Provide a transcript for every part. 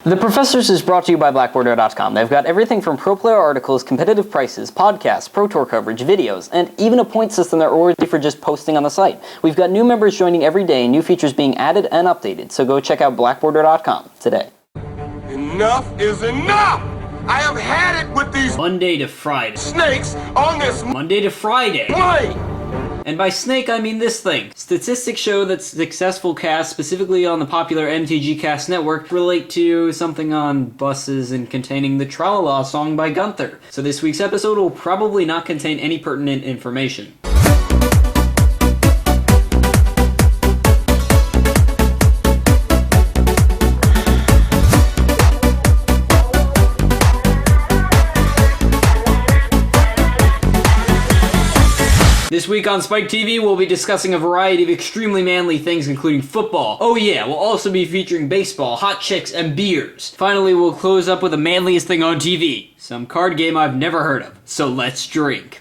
The Proffessors is brought to you by Blackboarder.com. They've got everything from pro player articles, competitive prices, podcasts, Pro Tour coverage, videos, and even a point system that we're ready for just posting on the site. We've got new members joining every day and new features being added and updated, so go check out Blackboarder.com today. Enough is enough! I have had it with these Monday to Friday. snakes on this Monday to Friday. plane! And by snake, I mean this thing. Statistics show that successful casts, specifically on the popular MTGCast network, relate to something on buses and containing the Tralala song by Gunther. So this week's episode will probably not contain any pertinent information. This week on Spike TV, we'll be discussing a variety of extremely manly things, including football. Oh yeah, we'll also be featuring baseball, hot chicks, and beers. Finally, we'll close up with the manliest thing on TV, some card game I've never heard of. So let's drink.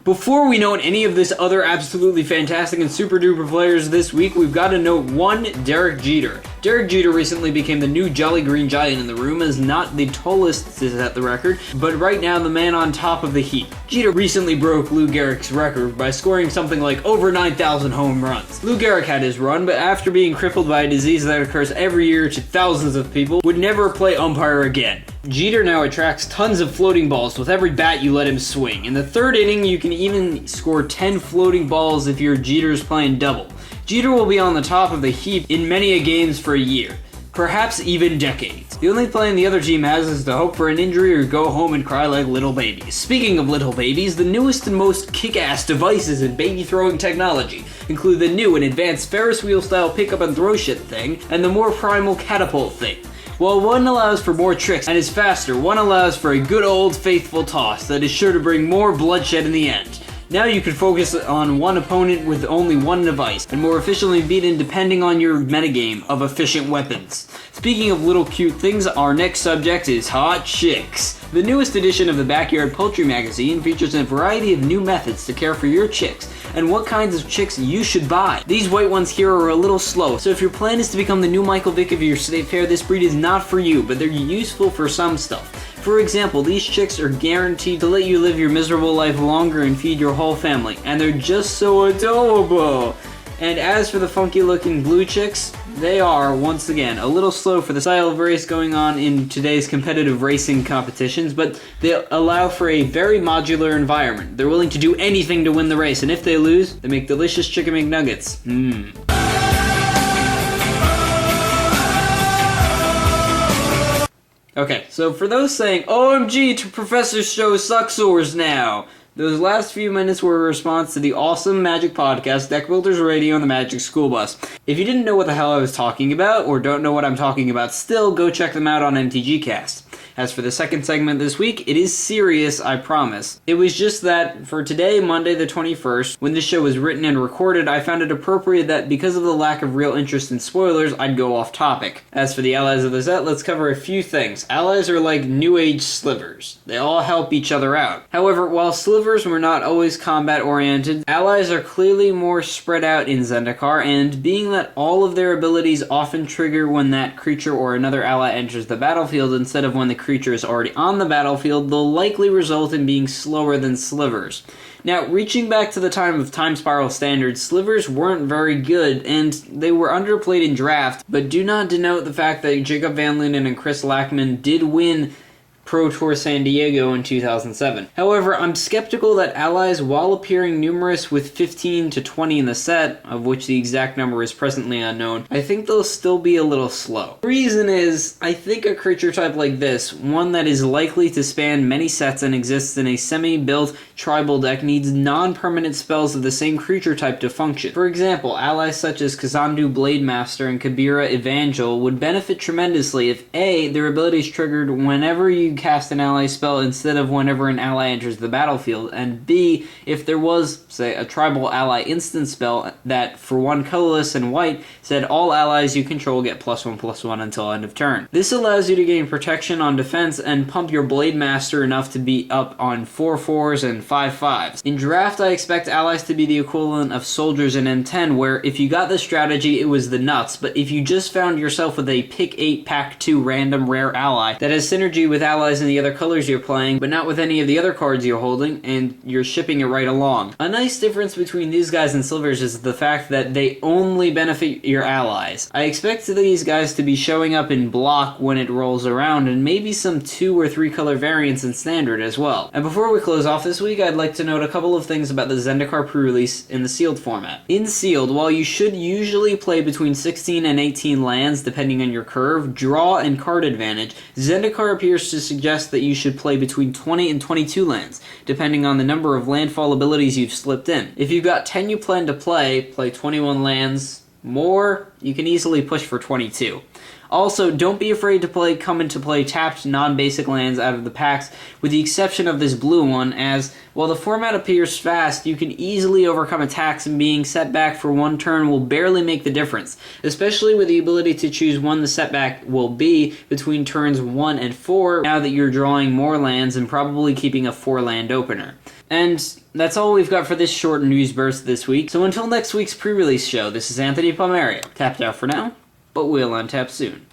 Before we note any of this other absolutely fantastic and super duper players this week, we've got to note one, Derek Jeter. Derek Jeter recently became the new Jolly Green Giant in the room, as not the tallest to set the record, but right now the man on top of the heap. Jeter recently broke Lou Gehrig's record by scoring something like over 9,000 home runs. Lou Gehrig had his run, but after being crippled by a disease that occurs every year to thousands of people, would never play umpire again. Jeter now attracts tons of floating balls with every bat you let him swing. In the third inning, you can even score 10 floating balls if your Jeter's playing double. Jeter will be on the top of the heap in many a games for a year, perhaps even decades. The only plan the other team has is to hope for an injury or go home and cry like little babies. Speaking of little babies, the newest and most kick-ass devices in baby throwing technology include the new and advanced Ferris wheel style pick up and throw shit thing, and the more primal catapult thing. While one allows for more tricks and is faster, one allows for a good old faithful toss that is sure to bring more bloodshed in the end. Now you can focus on one opponent with only one device, and more efficiently beat him depending on your metagame of efficient weapons. Speaking of little cute things, our next subject is hot chicks. The newest edition of the Backyard Poultry magazine features a variety of new methods to care for your chicks, and what kinds of chicks you should buy. These white ones here are a little slow, so if your plan is to become the new Michael Vick of your state fair, this breed is not for you, but they're useful for some stuff. For example, these chicks are guaranteed to let you live your miserable life longer and feed your whole family, and they're just so adorable. And as for the funky looking blue chicks, they are, once again, a little slow for the style of race going on in today's competitive racing competitions, but they allow for a very modular environment. They're willing to do anything to win the race, and if they lose, they make delicious chicken McNuggets. Okay, so for those saying, OMG, Professor's show sucks now, those last few minutes were a response to the awesome Magic podcast, Deck Builders Radio, on the Magic School Bus. If you didn't know what the hell I was talking about, or don't know what I'm talking about still, go check them out on MTGCast. As for the second segment this week, it is serious, I promise. It was just that, for today, Monday the 21st, when this show was written and recorded, I found it appropriate that because of the lack of real interest in spoilers, I'd go off topic. As for the allies of the set, let's cover a few things. Allies are like New Age slivers. They all help each other out. However, while slivers were not always combat-oriented, allies are clearly more spread out in Zendikar, and being that all of their abilities often trigger when that creature or another ally enters the battlefield instead of when the creature is already on the battlefield, they'll likely result in being slower than slivers. Now, reaching back to the time of Time Spiral standards, slivers weren't very good, and they were underplayed in draft, but do not denote the fact that Jacob Van Linden and Chris Lackman did win Pro Tour San Diego in 2007. However, I'm skeptical that allies, while appearing numerous with 15 to 20 in the set, of which the exact number is presently unknown, I think they'll still be a little slow. The reason is, I think a creature type like this, one that is likely to span many sets and exists in a semi-built tribal deck, needs non-permanent spells of the same creature type to function. For example, allies such as Kazandu Blademaster and Kabira Evangel would benefit tremendously if A, their abilities triggered whenever you cast an ally spell instead of whenever an ally enters the battlefield, and B, if there was, say, a tribal ally instant spell that, for one colorless and white, said all allies you control get +1/+1 until end of turn. This allows you to gain protection on defense and pump your Blade Master enough to be up on 4/4s and 5/5s. In draft, I expect allies to be the equivalent of soldiers in M10, where if you got this strategy, it was the nuts, but if you just found yourself with a pick 8 pack 2 random rare ally that has synergy with allies in the other colors you're playing, but not with any of the other cards you're holding, and you're shipping it right along. A nice difference between these guys and silvers is the fact that they only benefit your allies. I expect these guys to be showing up in block when it rolls around, and maybe some 2 or 3 color variants in standard as well. And before we close off this week, I'd like to note a couple of things about the Zendikar pre-release in the sealed format. In sealed, while you should usually play between 16 and 18 lands depending on your curve, draw, and card advantage, Zendikar appears to suggest that you should play between 20 and 22 lands, depending on the number of landfall abilities you've slipped in. If you've got 10 you plan to play 21 lands. More, you can easily push for 22. Also, don't be afraid to come into play tapped non-basic lands out of the packs, with the exception of this blue one, as, while the format appears fast, you can easily overcome attacks, and being set back for 1 turn will barely make the difference, especially with the ability to choose when the setback will be between turns 1 and 4, now that you're drawing more lands and probably keeping a 4-land opener. And that's all we've got for this short news burst this week, so until next week's pre-release show, this is Anthony Palmeria. Tapped out for now, but we'll untap soon.